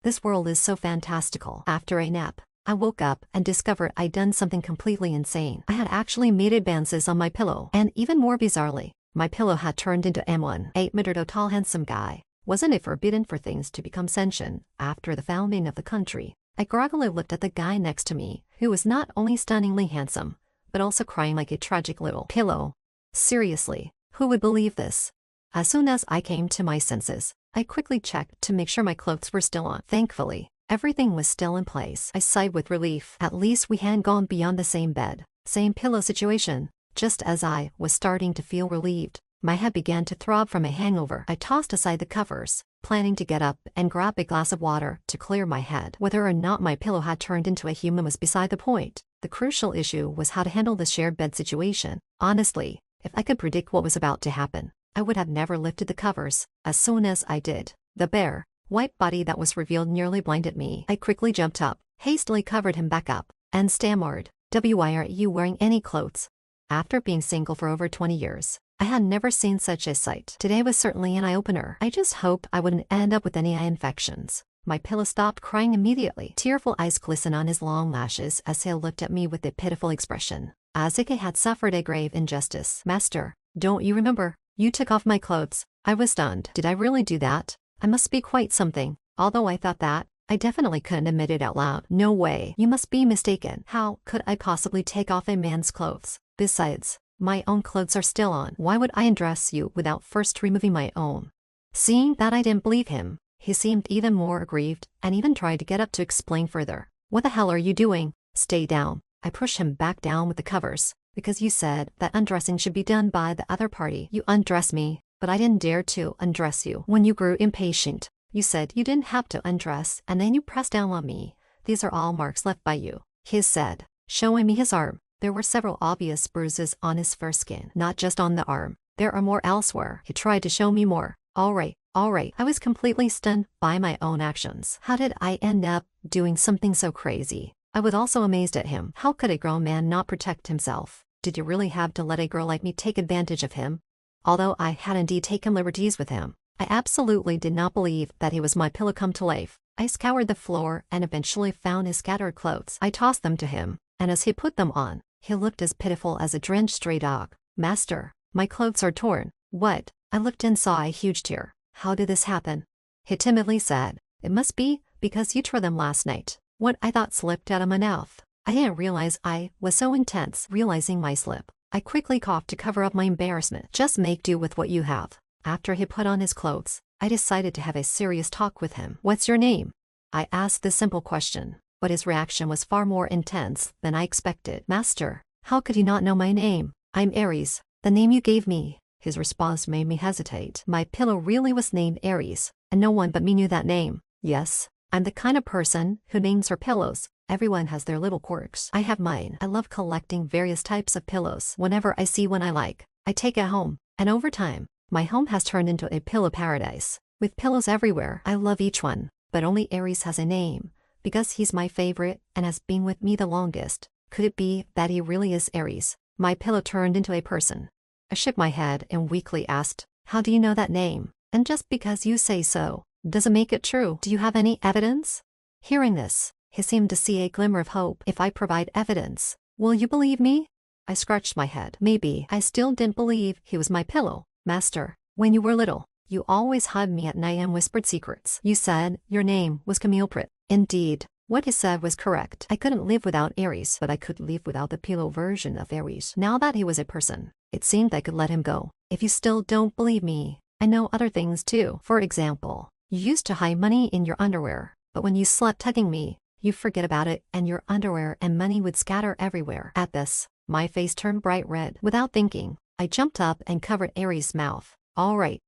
This world is so fantastical. After a nap, I woke up and discovered I'd done something completely insane. I had actually made advances on my pillow. And even more bizarrely, my pillow had turned into M1, 8-meter tall handsome guy. Wasn't it forbidden for things to become sentient after the founding of the country? I groggily looked at the guy next to me, who was not only stunningly handsome, but also crying like a tragic little pillow. Seriously, who would believe this? As soon as I came to my senses, I quickly checked to make sure my clothes were still on. Thankfully, everything was still in place. I sighed with relief. At least we hadn't gone beyond the same bed, same pillow situation. Just as I was starting to feel relieved, my head began to throb from a hangover. I tossed aside the covers, planning to get up and grab a glass of water to clear my head. Whether or not my pillow had turned into a human was beside the point. The crucial issue was how to handle the shared bed situation. Honestly, if I could predict what was about to happen, I would have never lifted the covers. As soon as I did, the bare, white body that was revealed nearly blinded me. I quickly jumped up, hastily covered him back up, and stammered, "Why aren't you wearing any clothes?" After being single for over 20 years, I had never seen such a sight. Today was certainly an eye-opener. I just hoped I wouldn't end up with any eye infections. My pillow stopped crying immediately. Tearful eyes glistened on his long lashes as he looked at me with a pitiful expression, as if he had suffered a grave injustice. "Master, don't you remember? You took off my clothes." I was stunned. Did I really do that? I must be quite something. Although I thought that, I definitely couldn't admit it out loud. "No way. You must be mistaken. How could I possibly take off a man's clothes? Besides, my own clothes are still on. Why would I undress you without first removing my own?" Seeing that I didn't believe him, he seemed even more aggrieved and even tried to get up to explain further. "What the hell are you doing? Stay down." I pushed him back down with the covers, "Because you said that undressing should be done by the other party. You undressed me, but I didn't dare to undress you. When you grew impatient, you said you didn't have to undress and then you pressed down on me. These are all marks left by you," he said, showing me his arm. There were several obvious bruises on his fur skin. "Not just on the arm. There are more elsewhere." He tried to show me more. All right. I was completely stunned by my own actions. How did I end up doing something so crazy? I was also amazed at him. How could a grown man not protect himself? Did you really have to let a girl like me take advantage of him? Although I had indeed taken liberties with him, I absolutely did not believe that he was my pillow come to life. I scoured the floor and eventually found his scattered clothes. I tossed them to him, and as he put them on, he looked as pitiful as a drenched stray dog. "Master, my clothes are torn." "What?" I looked and saw a huge tear. "How did this happen?" He timidly said, "It must be because you tore them last night." What I thought slipped out of my mouth. I didn't realize I was so intense realizing my slip. I quickly coughed to cover up my embarrassment. "Just make do with what you have." After he put on his clothes, I decided to have a serious talk with him. "What's your name?" I asked this simple question, but his reaction was far more intense than I expected. "Master, how could you not know my name?" "I'm Aries, the name you gave me." His response made me hesitate. My pillow really was named Aries, and no one but me knew that name. Yes, I'm the kind of person who names her pillows. Everyone has their little quirks. I have mine. I love collecting various types of pillows. Whenever I see one I like, I take it home. And over time, my home has turned into a pillow paradise. With pillows everywhere, I love each one. But only Aries has a name, because he's my favorite and has been with me the longest. Could it be that he really is Aries? My pillow turned into a person. I shook my head and weakly asked, "How do you know that name? And just because you say so, doesn't make it true. Do you have any evidence?" Hearing this, he seemed to see a glimmer of hope. "If I provide evidence, will you believe me?" I scratched my head. Maybe I still didn't believe he was my pillow. "Master, when you were little, you always hugged me at night and whispered secrets. You said your name was Camille Prit." Indeed, what he said was correct. I couldn't live without Aries, but I could live without the pillow version of Aries. Now that he was a person, it seemed I could let him go. "If you still don't believe me, I know other things too. For example, you used to hide money in your underwear, but when you slept tugging me, you forget about it and your underwear and money would scatter everywhere." At this, my face turned bright red. Without thinking, I jumped up and covered Aries' mouth. All right,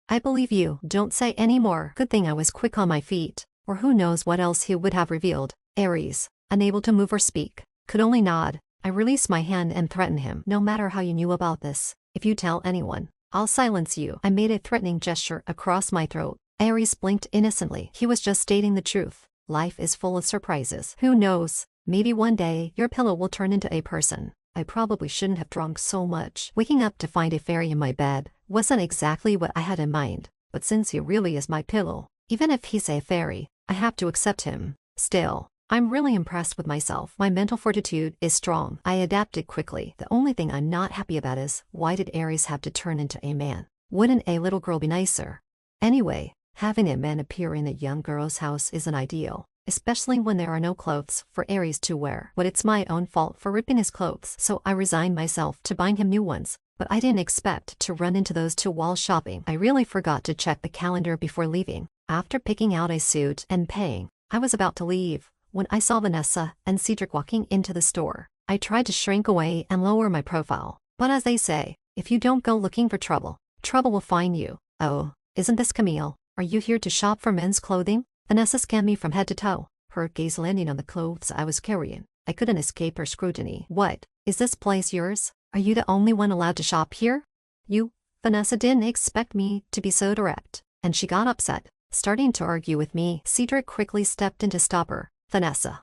I believe you. Don't say any more." Good thing I was quick on my feet, or who knows what else he would have revealed. Aries, unable to move or speak, could only nod. I released my hand and threatened him. "No matter how you knew about this, if you tell anyone, I'll silence you." I made a threatening gesture across my throat. Aries blinked innocently. He was just stating the truth. Life is full of surprises. Who knows? Maybe one day your pillow will turn into a person. I probably shouldn't have drunk so much. Waking up to find a fairy in my bed wasn't exactly what I had in mind, but since he really is my pillow, even if he's a fairy, I have to accept him. Still, I'm really impressed with myself. My mental fortitude is strong. I adapted quickly. The only thing I'm not happy about is, why did Aries have to turn into a man? Wouldn't a little girl be nicer? Anyway, having a man appear in a young girl's house isn't ideal, especially when there are no clothes for Aries to wear. But it's my own fault for ripping his clothes, so I resigned myself to buying him new ones. But I didn't expect to run into those two while shopping. I really forgot to check the calendar before leaving. After picking out a suit and paying, I was about to leave when I saw Vanessa and Cedric walking into the store. I tried to shrink away and lower my profile, but as they say, if you don't go looking for trouble, trouble will find you. Oh, isn't this Camille? Are you here to shop for men's clothing? Vanessa scanned me from head to toe, her gaze landing on the clothes I was carrying. I couldn't escape her scrutiny. What? Is this place yours? Are you the only one allowed to shop here? You? Vanessa didn't expect me to be so direct, and she got upset, starting to argue with me. Cedric quickly stepped in to stop her. Vanessa,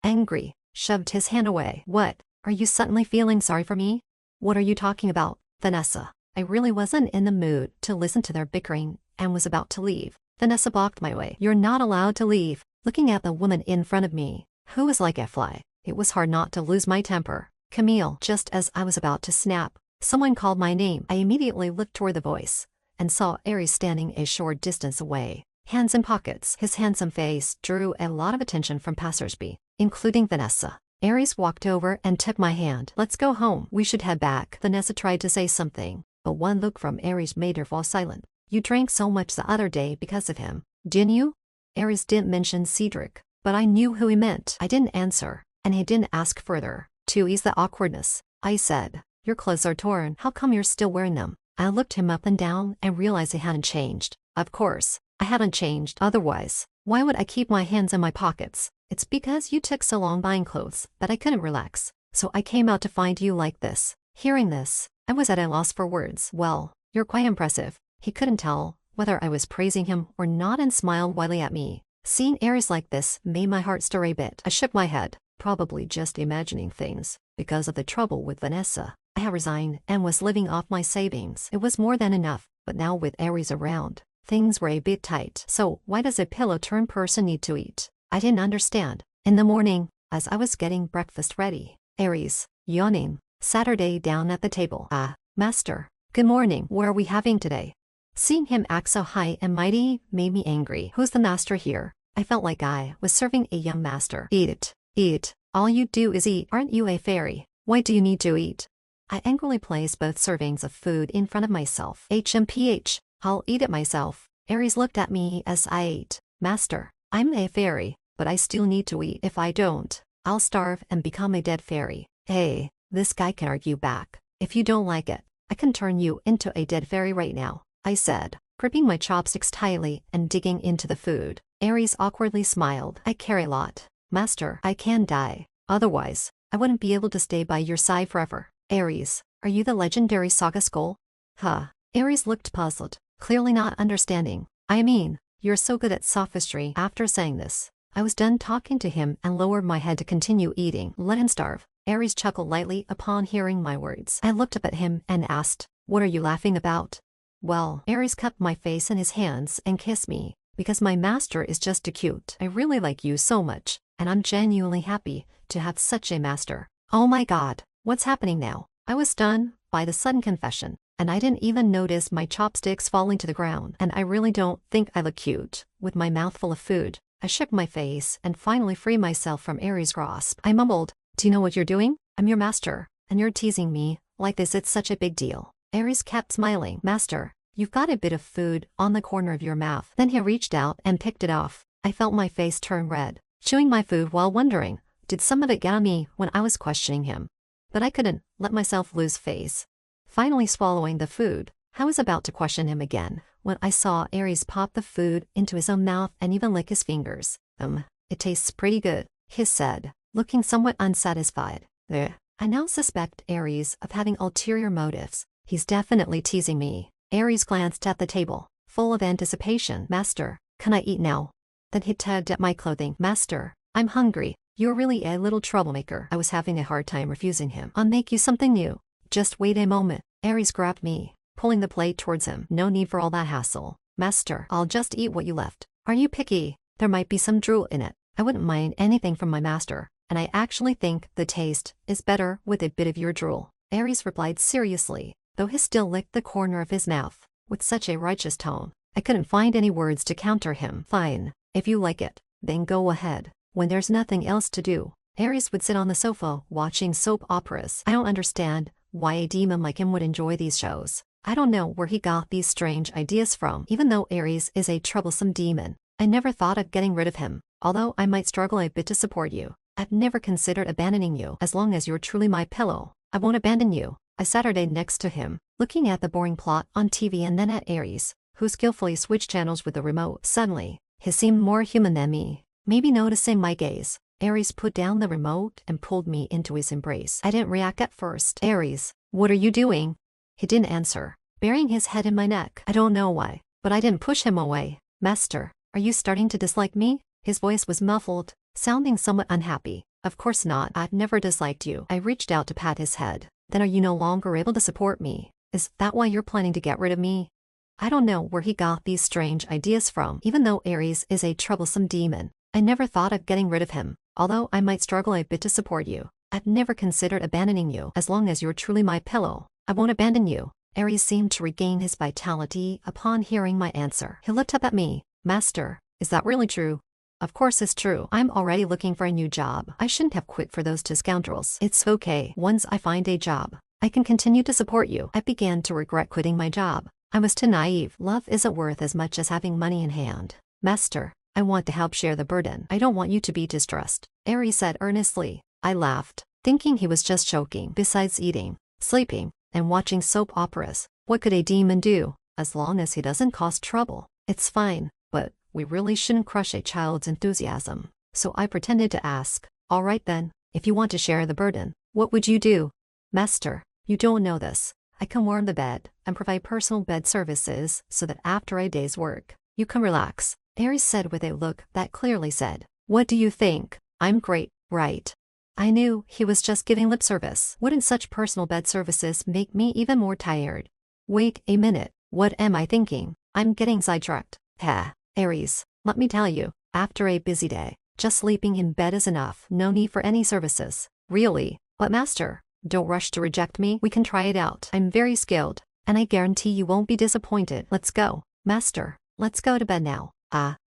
angry, shoved his hand away. What? Are you suddenly feeling sorry for me? What are you talking about, Vanessa? I really wasn't in the mood to listen to their bickering and was about to leave. Vanessa blocked my way. You're not allowed to leave. Looking at the woman in front of me, who was like a fly, it was hard not to lose my temper. Camille. Just as I was about to snap, someone called my name. I immediately looked toward the voice and saw Aries standing a short distance away, hands in pockets. His handsome face drew a lot of attention from passersby, including Vanessa. Aries walked over and took my hand. Let's go home. We should head back. Vanessa tried to say something, but one look from Aries made her fall silent. You drank so much the other day because of him, didn't you? Aries didn't mention Cedric, but I knew who he meant. I didn't answer, and he didn't ask further. To ease the awkwardness, I said, your clothes are torn. How come you're still wearing them? I looked him up and down and realized he hadn't changed. Of course, I hadn't changed. Otherwise, why would I keep my hands in my pockets? It's because you took so long buying clothes that I couldn't relax, so I came out to find you like this. Hearing this, I was at a loss for words. Well, you're quite impressive. He couldn't tell whether I was praising him or not and smiled widely at me. Seeing Aries like this made my heart stir a bit. I shook my head, probably just imagining things. Because of the trouble with Vanessa, I had resigned and was living off my savings. It was more than enough, but now with Aries around, things were a bit tight. So why does a pillow-turn person need to eat? I didn't understand. In the morning, as I was getting breakfast ready, Aries, yawning, sat her down at the table. Master, good morning. What are we having today? Seeing him act so high and mighty made me angry. Who's the master here? I felt like I was serving a young master. Eat. All you do is eat. Aren't you a fairy? Why do you need to eat? I angrily placed both servings of food in front of myself. HMPH, I'll eat it myself. Aries looked at me as I ate. Master, I'm a fairy, but I still need to eat. If I don't, I'll starve and become a dead fairy. Hey, this guy can argue back. If you don't like it, I can turn you into a dead fairy right now, I said, gripping my chopsticks tightly and digging into the food. Aries awkwardly smiled. I care a lot. Master, I can die. Otherwise, I wouldn't be able to stay by your side forever. Aries, are you the legendary Saga Skull? Aries looked puzzled, clearly not understanding. I mean, you're so good at sophistry. After saying this, I was done talking to him and lowered my head to continue eating. Let him starve. Aries chuckled lightly upon hearing my words. I looked up at him and asked, what are you laughing about? Well, Aries cupped my face in his hands and kissed me. Because my master is just too cute. I really like you so much, and I'm genuinely happy to have such a master. Oh my god, what's happening now? I was stunned by the sudden confession, and I didn't even notice my chopsticks falling to the ground. And I really don't think I look cute with my mouth full of food. I shook my face and finally freed myself from Aries' grasp. I mumbled, do you know what you're doing? I'm your master, and you're teasing me like this. It's such a big deal. Aries kept smiling. Master, you've got a bit of food on the corner of your mouth. Then he reached out and picked it off. I felt my face turn red, chewing my food while wondering, did some of it get on me when I was questioning him? But I couldn't let myself lose face. Finally swallowing the food, I was about to question him again when I saw Aries pop the food into his own mouth and even lick his fingers. It tastes pretty good, he said, looking somewhat unsatisfied. I now suspect Aries of having ulterior motives. He's definitely teasing me. Aries glanced at the table, full of anticipation. Master, can I eat now? Then he tugged at my clothing. Master, I'm hungry. You're really a little troublemaker. I was having a hard time refusing him. I'll make you something new. Just wait a moment. Aries grabbed me, pulling the plate towards him. No need for all that hassle. Master, I'll just eat what you left. Are you picky? There might be some drool in it. I wouldn't mind anything from my master, and I actually think the taste is better with a bit of your drool. Aries replied seriously, though he still licked the corner of his mouth, with such a righteous tone. I couldn't find any words to counter him. Fine, if you like it, then go ahead. When there's nothing else to do, Aries would sit on the sofa watching soap operas. I don't understand why a demon like him would enjoy these shows. I don't know where he got these strange ideas from. Even though Aries is a troublesome demon, I never thought of getting rid of him. Although I might struggle a bit to support you, I've never considered abandoning you. As long as you're truly my pillow, I won't abandon you. I Saturday next to him, looking at the boring plot on TV and then at Aries, who skillfully switched channels with the remote. Suddenly, he seemed more human than me. Maybe noticing my gaze, Aries put down the remote and pulled me into his embrace. I didn't react at first. Aries, what are you doing? He didn't answer, burying his head in my neck. I don't know why, but I didn't push him away. Master, are you starting to dislike me? His voice was muffled, sounding somewhat unhappy. Of course not. I've never disliked you. I reached out to pat his head. Then are you no longer able to support me? Is that why you're planning to get rid of me? I don't know where he got these strange ideas from. Even though Aries is a troublesome demon, I never thought of getting rid of him. Although I might struggle a bit to support you, I've never considered abandoning you. As long as you're truly my pillow, I won't abandon you. Aries seemed to regain his vitality upon hearing my answer. He looked up at me. Master, is that really true? Of course it's true. I'm already looking for a new job. I shouldn't have quit for those two scoundrels. It's okay. Once I find a job, I can continue to support you. I began to regret quitting my job. I was too naive. Love isn't worth as much as having money in hand. Master, I want to help share the burden. I don't want you to be distressed, Aries said earnestly. I laughed, thinking he was just joking. Besides eating, sleeping, and watching soap operas, what could a demon do? As long as he doesn't cause trouble, it's fine. But we really shouldn't crush a child's enthusiasm. So I pretended to ask, all right then, if you want to share the burden, what would you do? Master, you don't know this. I can warm the bed and provide personal bed services so that after a day's work, you can relax, Aries said with a look that clearly said, what do you think? I'm great, right? I knew he was just giving lip service. Wouldn't such personal bed services make me even more tired? Wait a minute, what am I thinking? I'm getting sidetracked. Heh. Aries, let me tell you, after a busy day, just sleeping in bed is enough. No need for any services. Really? But master, don't rush to reject me. We can try it out. I'm very skilled, and I guarantee you won't be disappointed. Let's go. Master, let's go to bed now.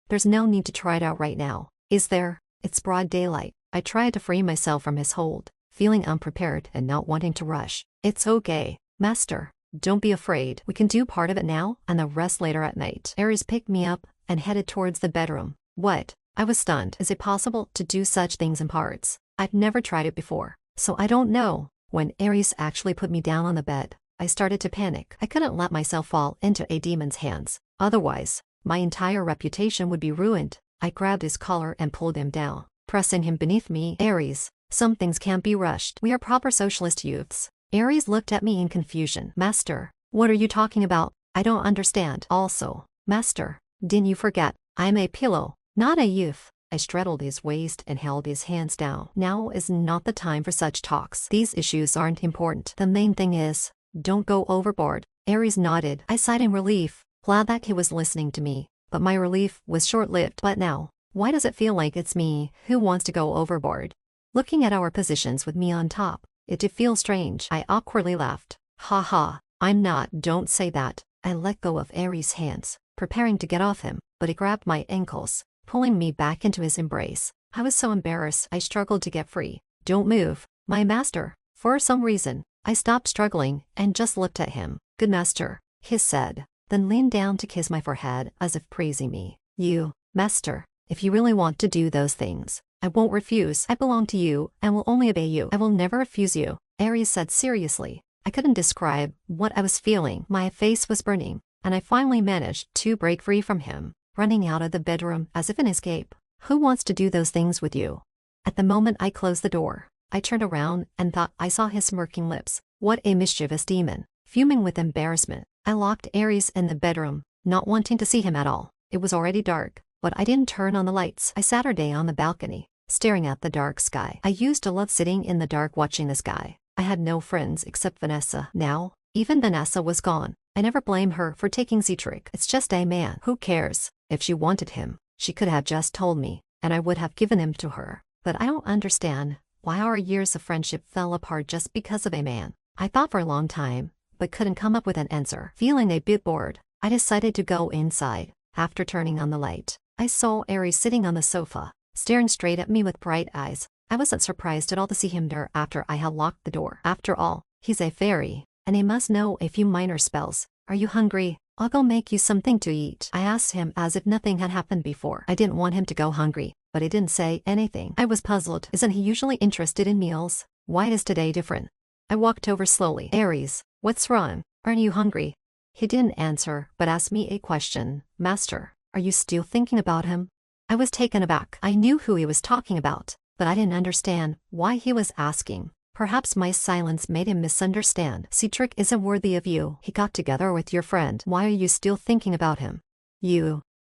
There's no need to try it out right now, is there? It's broad daylight. I tried to free myself from his hold, feeling unprepared and not wanting to rush. It's okay, master. Don't be afraid. We can do part of it now and the rest later at night. Aries picked me up and headed towards the bedroom. What? I was stunned. Is it possible to do such things in parts? I've never tried it before, so I don't know. When Aries actually put me down on the bed, I started to panic. I couldn't let myself fall into a demon's hands. Otherwise, my entire reputation would be ruined. I grabbed his collar and pulled him down, pressing him beneath me. Aries, some things can't be rushed. We are proper socialist youths. Aries looked at me in confusion. Master, what are you talking about? I don't understand. Also, master, didn't you forget, I'm a pillow, not a youth. I straddled his waist and held his hands down. Now is not the time for such talks. These issues aren't important. The main thing is, don't go overboard. Aries nodded. I sighed in relief, glad that he was listening to me, but my relief was short-lived. But now, why does it feel like it's me who wants to go overboard? Looking at our positions with me on top, it did feel strange. I awkwardly laughed. Ha ha, I'm not. Don't say that. I let go of Aries' hands, preparing to get off him, but he grabbed my ankles, pulling me back into his embrace. I was so embarrassed I struggled to get free. Don't move, my master. For some reason, I stopped struggling and just looked at him. Good master, he said, then leaned down to kiss my forehead as if praising me. You, master, if you really want to do those things, I won't refuse. I belong to you and will only obey you. I will never refuse you, Aries said seriously. I couldn't describe what I was feeling. My face was burning, and I finally managed to break free from him, running out of the bedroom as if an escape. Who wants to do those things with you? At the moment I closed the door, I turned around and thought I saw his smirking lips. What a mischievous demon. Fuming with embarrassment, I locked Aries in the bedroom, not wanting to see him at all. It was already dark, but I didn't turn on the lights. I sat on the balcony, staring at the dark sky. I used to love sitting in the dark watching the sky. I had no friends except Vanessa. Now, even Vanessa was gone. I never blame her for taking Cedric. It's just a man. Who cares? If she wanted him, She could have just told me, and I would have given him to her. But I don't understand why our years of friendship fell apart just because of a man. I thought for a long time, but couldn't come up with an answer. Feeling a bit bored, I decided to go inside. After turning on the light, I saw Aries sitting on the sofa, staring straight at me with bright eyes. I wasn't surprised at all to see him there after I had locked the door. After all, he's a fairy, and he must know a few minor spells. Are you hungry? I'll go make you something to eat, I asked him as if nothing had happened before. I didn't want him to go hungry, but he didn't say anything. I was puzzled. Isn't he usually interested in meals? Why is today different? I walked over slowly. Aries, what's wrong? Aren't you hungry? He didn't answer, but asked me a question. Master, are you still thinking about him? I was taken aback. I knew who he was talking about, but I didn't understand why he was asking. Perhaps my silence made him misunderstand. Cedric isn't worthy of you. He got together with your friend. Why are you still thinking about him?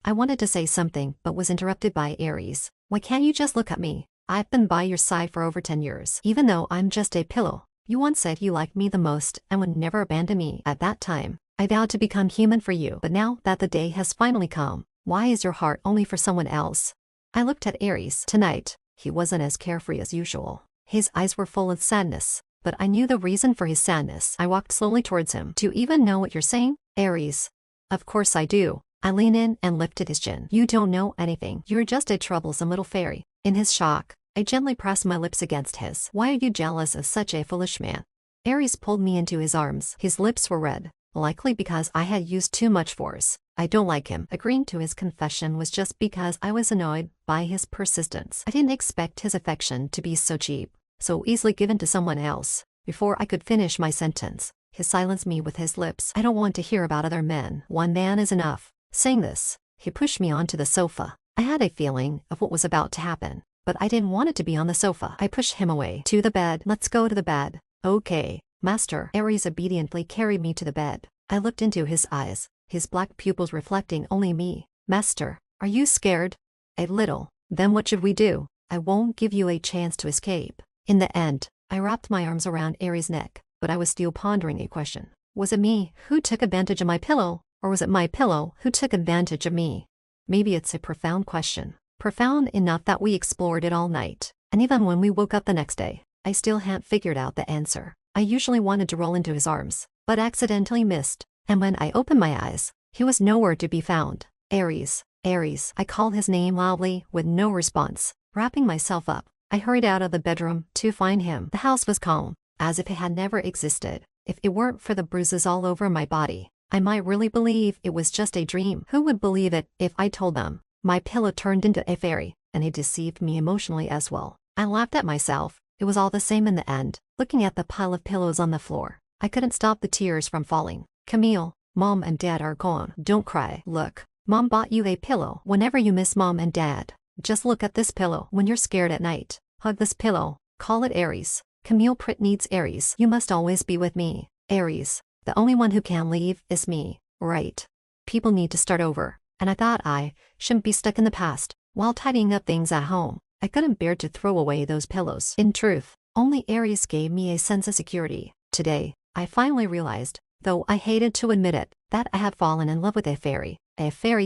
I wanted to say something, but was interrupted by Aries. Why can't you just look at me? I've been by your side for over 10 years. Even though I'm just a pillow, you once said you liked me the most and would never abandon me. At that time, I vowed to become human for you. But now that the day has finally come, why is your heart only for someone else? I looked at Aries. Tonight, he wasn't as carefree as usual. His eyes were full of sadness, but I knew the reason for his sadness. I walked slowly towards him. Do you even know what you're saying, Aries? Of course I do. I leaned in and lifted his chin. You don't know anything. You're just a troublesome little fairy. In his shock, I gently pressed my lips against his. Why are you jealous of such a foolish man? Aries pulled me into his arms. His lips were red, likely because I had used too much force. I don't like him. Agreeing to his confession was just because I was annoyed by his persistence. I didn't expect his affection to be so cheap, so easily given to someone else. Before I could finish my sentence, he silenced me with his lips. I don't want to hear about other men. One man is enough. Saying this, he pushed me onto the sofa. I had a feeling of what was about to happen, but I didn't want it to be on the sofa. I pushed him away. To the bed. Let's go to the bed. Okay, master. Aries obediently carried me to the bed. I looked into his eyes, his black pupils reflecting only me. Master, are you scared? A little. Then what should we do? I won't give you a chance to escape. In the end, I wrapped my arms around Aries' neck, but I was still pondering a question. Was it me who took advantage of my pillow, or was it my pillow who took advantage of me? Maybe it's a profound question. Profound enough that we explored it all night. And even when we woke up the next day, I still hadn't figured out the answer. I usually wanted to roll into his arms, but accidentally missed. And when I opened my eyes, he was nowhere to be found. Aries, Aries. I called his name loudly with no response. Wrapping myself up, I hurried out of the bedroom to find him. The house was calm, as if it had never existed. If it weren't for the bruises all over my body, I might really believe it was just a dream. Who would believe it if I told them? My pillow turned into a fairy, and it deceived me emotionally as well. I laughed at myself. It was all the same in the end. Looking at the pile of pillows on the floor, I couldn't stop the tears from falling. Camille, Mom and Dad are gone. Don't cry. Look, Mom bought you a pillow. Whenever you miss Mom and Dad, just look at this pillow. When you're scared at night, hug this pillow. Call it Aries. Camille Prit needs Aries. You must always be with me, Aries. The only one who can leave is me, right? People need to start over, and I thought I shouldn't be stuck in the past. While tidying up things at home, I couldn't bear to throw away those pillows. In truth, only Aries gave me a sense of security. Today, I finally realized, though I hated to admit it, that I had fallen in love with a fairy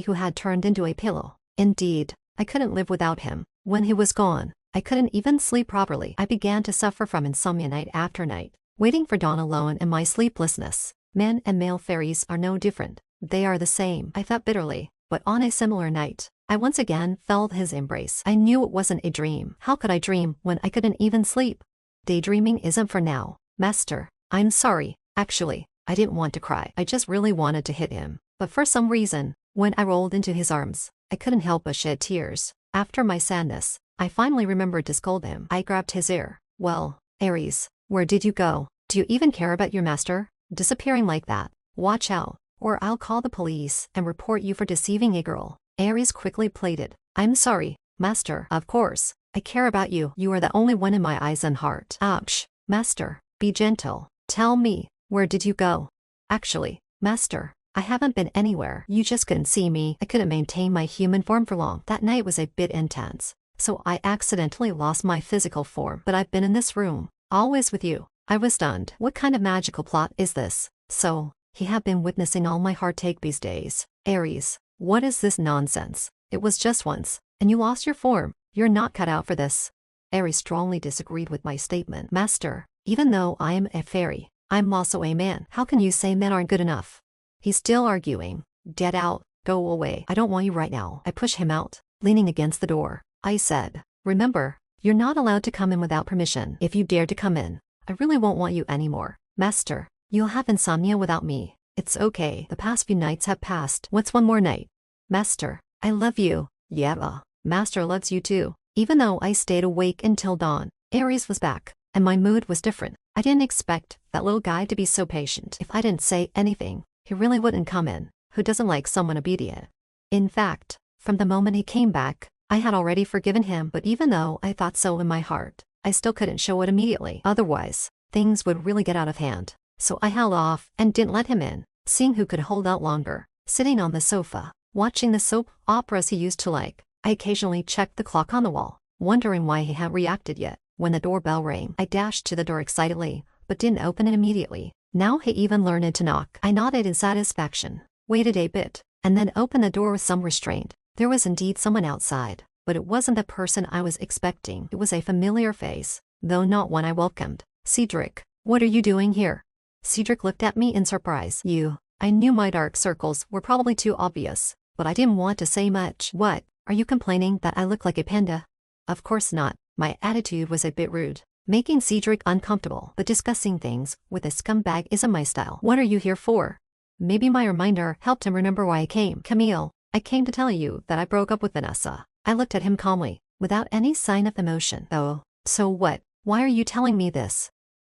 who had turned into a pillow. Indeed, I couldn't live without him. When he was gone, I couldn't even sleep properly. I began to suffer from insomnia night after night, waiting for dawn alone in my sleeplessness. Men and male fairies are no different. They are the same, I thought bitterly. But on a similar night, I once again felt his embrace. I knew it wasn't a dream. How could I dream when I couldn't even sleep? Daydreaming isn't for now, Master. I'm sorry. Actually, I didn't want to cry. I just really wanted to hit him. But for some reason, when I rolled into his arms, I couldn't help but shed tears. After my sadness, I finally remembered to scold him. I grabbed his ear. Well, Aries, where did you go? Do you even care about your master? Disappearing like that. Watch out, or I'll call the police and report you for deceiving a girl. Aries quickly pleaded. I'm sorry, Master. Of course, I care about you. You are the only one in my eyes and heart. Ouch. Master, be gentle. Tell me, where did you go? Actually, Master, I haven't been anywhere. You just couldn't see me. I couldn't maintain my human form for long. That night was a bit intense, so I accidentally lost my physical form. But I've been in this room, always with you. I was stunned. What kind of magical plot is this? So, he had been witnessing all my heartache these days. Aries, what is this nonsense? It was just once, and you lost your form. You're not cut out for this. Aries strongly disagreed with my statement. Master, even though I am a fairy, I'm also a man. How can you say men aren't good enough? He's still arguing. Get out. Go away. I don't want you right now. I push him out, leaning against the door. I said, remember, you're not allowed to come in without permission. If you dare to come in, I really won't want you anymore. Master, you'll have insomnia without me. It's okay. The past few nights have passed. What's one more night? Master, I love you. Yeah, Master loves you too. Even though I stayed awake until dawn, Aries was back, and my mood was different. I didn't expect that little guy to be so patient. If I didn't say anything, he really wouldn't come in. Who doesn't like someone obedient? In fact, from the moment he came back, I had already forgiven him, but even though I thought so in my heart, I still couldn't show it immediately. Otherwise, things would really get out of hand. So I held off and didn't let him in, seeing who could hold out longer. Sitting on the sofa, watching the soap operas he used to like, I occasionally checked the clock on the wall, wondering why he hadn't reacted yet. When the doorbell rang, I dashed to the door excitedly, but didn't open it immediately. Now he even learned to knock. I nodded in satisfaction, waited a bit, and then opened the door with some restraint. There was indeed someone outside, but it wasn't the person I was expecting. It was a familiar face, though not one I welcomed. Cedric, what are you doing here? Cedric looked at me in surprise. You. I knew my dark circles were probably too obvious, but I didn't want to say much. What? Are you complaining that I look like a panda? Of course not. My attitude was a bit rude, making Cedric uncomfortable, but discussing things with a scumbag isn't my style. What are you here for? Maybe my reminder helped him remember why I came. Camille, I came to tell you that I broke up with Vanessa. I looked at him calmly, without any sign of emotion. Oh, so what? Why are you telling me this?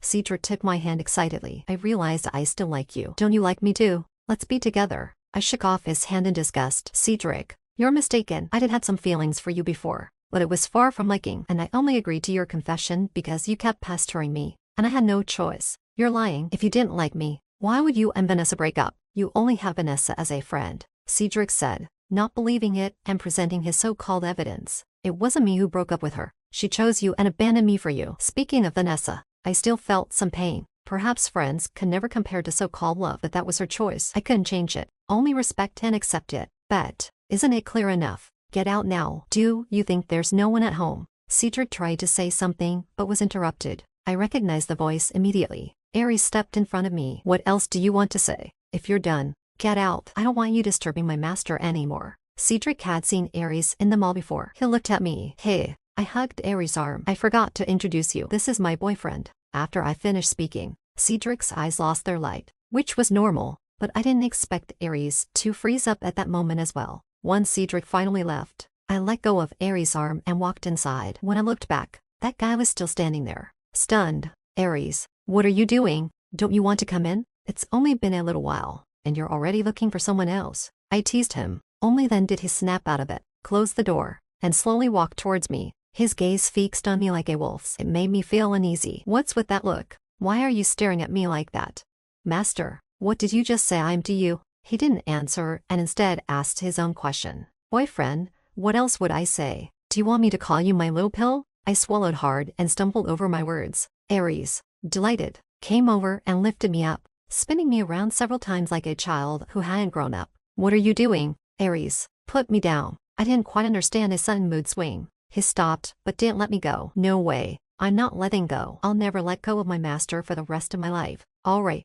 Cedric took my hand excitedly. I realized I still like you. Don't you like me too? Let's be together. I shook off his hand in disgust. Cedric, you're mistaken. I did have some feelings for you before, but it was far from liking, and I only agreed to your confession because you kept pestering me, and I had no choice. You're lying. If you didn't like me, why would you and Vanessa break up? You only have Vanessa as a friend, Cedric said, not believing it and presenting his so-called evidence. It wasn't me who broke up with her. She chose you and abandoned me for you. Speaking of Vanessa, I still felt some pain. Perhaps friends can never compare to so-called love, but that was her choice. I couldn't change it, only respect and accept it. But, isn't it clear enough? Get out now. Do you think there's no one at home? Cedric tried to say something, but was interrupted. I recognized the voice immediately. Aries stepped in front of me. What else do you want to say? If you're done, get out. I don't want you disturbing my master anymore. Cedric had seen Aries in the mall before. He looked at me. Hey. I hugged Aries' arm. I forgot to introduce you. This is my boyfriend. After I finished speaking, Cedric's eyes lost their light, which was normal, but I didn't expect Aries to freeze up at that moment as well. Once Cedric finally left, I let go of Aries' arm and walked inside. When I looked back, that guy was still standing there, stunned. Aries, what are you doing? Don't you want to come in? It's only been a little while, and you're already looking for someone else. I teased him. Only then did he snap out of it, close the door, and slowly walk towards me. His gaze fixed on me like a wolf's. It made me feel uneasy. What's with that look? Why are you staring at me like that? Master, what did you just say I'm to you? He didn't answer and instead asked his own question. Boyfriend, what else would I say? Do you want me to call you my little pill? I swallowed hard and stumbled over my words. Aries, delighted, came over and lifted me up, spinning me around several times like a child who hadn't grown up. What are you doing? Aries, put me down. I didn't quite understand his sudden mood swing. He stopped, but didn't let me go. No way. I'm not letting go. I'll never let go of my master for the rest of my life. All right.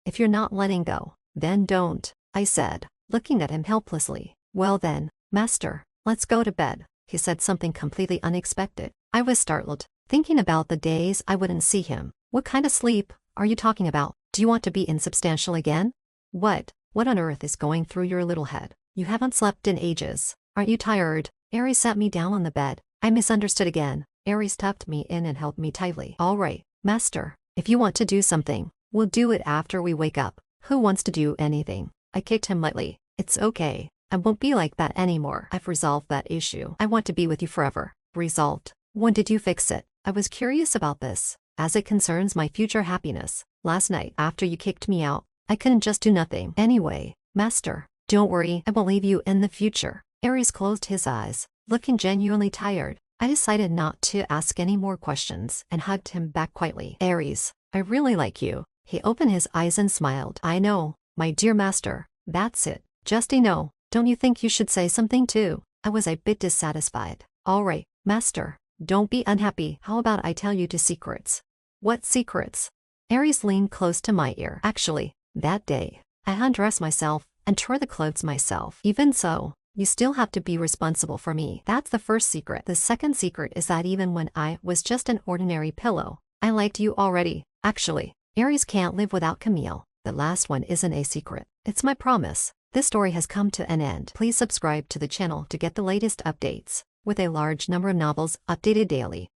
If you're not letting go, then don't, I said, looking at him helplessly. Well then, master, let's go to bed. He said something completely unexpected. I was startled, thinking about the days I wouldn't see him. What kind of sleep are you talking about? Do you want to be insubstantial again? What on earth is going through your little head? You haven't slept in ages. Aren't you tired? Aries sat me down on the bed. I misunderstood again. Aries tucked me in and held me tightly. All right, master, if you want to do something, we'll do it after we wake up. Who wants to do anything? I kicked him lightly. It's okay. I won't be like that anymore. I've resolved that issue. I want to be with you forever. Resolved. When did you fix it? I was curious about this, as it concerns my future happiness. Last night, after you kicked me out, I couldn't just do nothing. Anyway, master, don't worry, I won't leave you in the future. Aries closed his eyes, looking genuinely tired. I decided not to ask any more questions and hugged him back quietly. Aries, I really like you. He opened his eyes and smiled. I know, my dear master. That's it. Just no. Don't Don't you think you should say something too? I was a bit dissatisfied. Alright, master. Don't be unhappy. How about I tell you two secrets? What secrets? Aries leaned close to my ear. Actually, that day, I undressed myself and tore the clothes myself. Even so, you still have to be responsible for me. That's the first secret. The second secret is that even when I was just an ordinary pillow, I liked you already. Actually, Aries can't live without Camille. The last one isn't a secret. It's my promise. This story has come to an end. Please subscribe to the channel to get the latest updates, with a large number of novels updated daily.